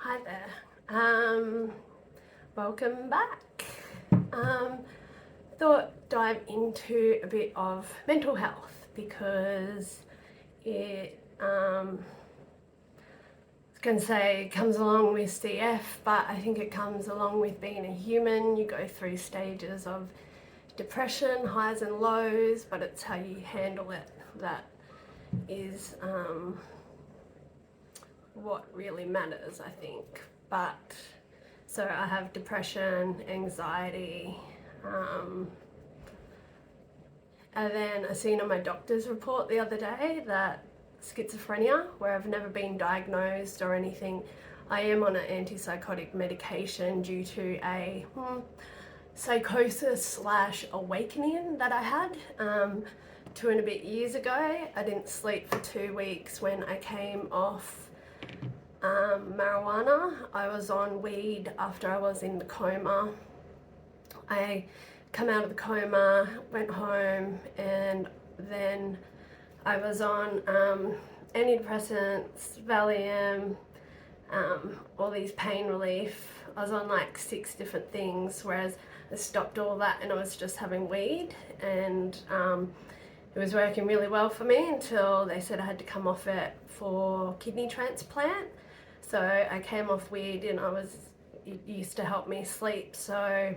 Hi there. Welcome back. Thought dive into a bit of mental health because it I was going to say it comes along with CF, but I think it comes along with being a human. You go through stages of depression, highs and lows, but it's how you handle it that is what really matters, I think. But so I have depression, anxiety, and then I seen on my doctor's report the other day that schizophrenia, where I've never been diagnosed or anything. I am on an antipsychotic medication due to a psychosis slash awakening that I had 2 and a bit years ago. I didn't sleep for 2 weeks when I came off marijuana. I was on weed after I was in the coma. I come out of the coma, went home, and then I was on antidepressants, Valium, all these pain relief. I was on like 6 different things, whereas I stopped all that and I was just having weed, and it was working really well for me until they said I had to come off it for kidney transplant. So I came off weed and it used to help me sleep. So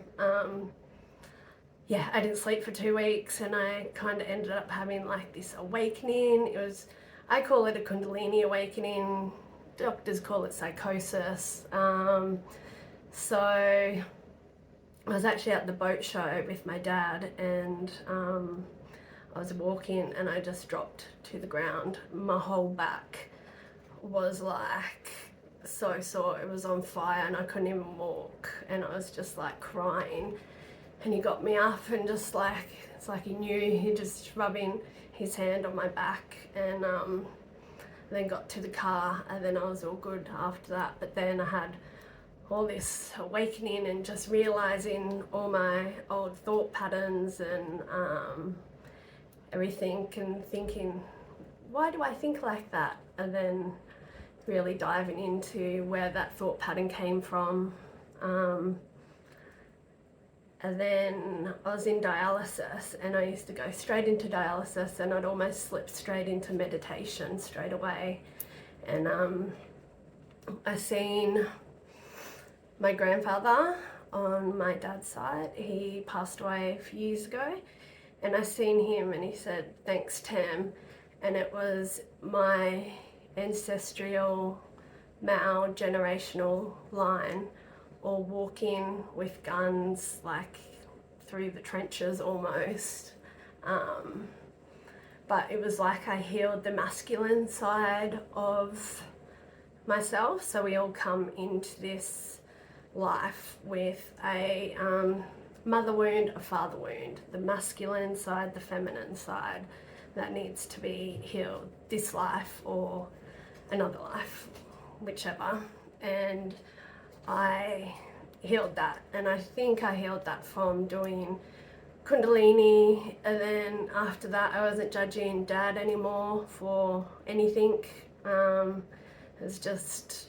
yeah, I didn't sleep for 2 weeks and I kind of ended up having like this awakening. I call it a Kundalini awakening. Doctors call it psychosis. So I was actually at the boat show with my dad, and I was walking and I just dropped to the ground. My whole back was like so sore. It was on fire and I couldn't even walk, and I was just like crying. And he got me up and just like, it's like he knew, he just rubbing his hand on my back, and then got to the car, and then I was all good after that. But then I had all this awakening and just realizing all my old thought patterns and everything, and thinking, why do I think like that? And then really diving into where that thought pattern came from. And then I was in dialysis, and I used to go straight into dialysis, and I'd almost slip straight into meditation straight away. And I seen my grandfather on my dad's side. He passed away a few years ago, and I seen him and he said, "Thanks, Tam." And it was my ancestral male generational line, or walking with guns like through the trenches almost. But it was like I healed the masculine side of myself. So we all come into this life with a mother wound, a father wound, the masculine side, the feminine side, that needs to be healed this life or another life, whichever. And I healed that, and I think I healed that from doing Kundalini. And then after that I wasn't judging Dad anymore for anything. It's just,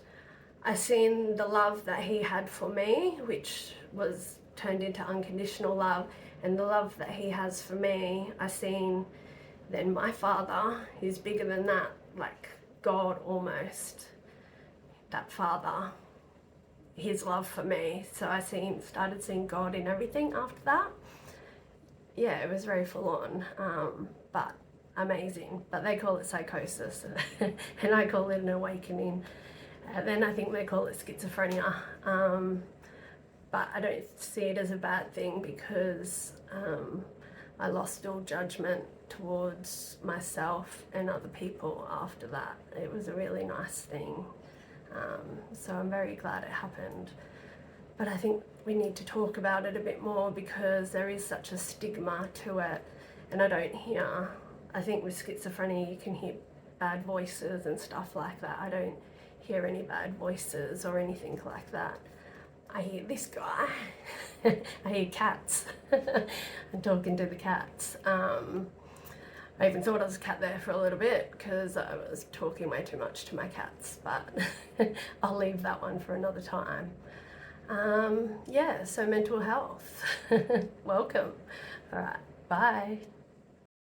I seen the love that he had for me, which was turned into unconditional love, and the love that he has for me, I seen then my father, who's bigger than that, like God almost, that father, his love for me. So I started seeing God in everything after that. Yeah, it was very full on, but amazing. But they call it psychosis and I call it an awakening. And then I think they call it schizophrenia. But I don't see it as a bad thing, because I lost all judgment towards myself and other people after that. It was a really nice thing. So I'm very glad it happened. But I think we need to talk about it a bit more, because there is such a stigma to it. And I think with schizophrenia you can hear bad voices and stuff like that. I don't hear any bad voices or anything like that. I hear this guy. I hear cats. I'm talking to the cats. I even thought I was a cat there for a little bit because I was talking way too much to my cats, but I'll leave that one for another time. Yeah, so mental health. Welcome. All right, bye.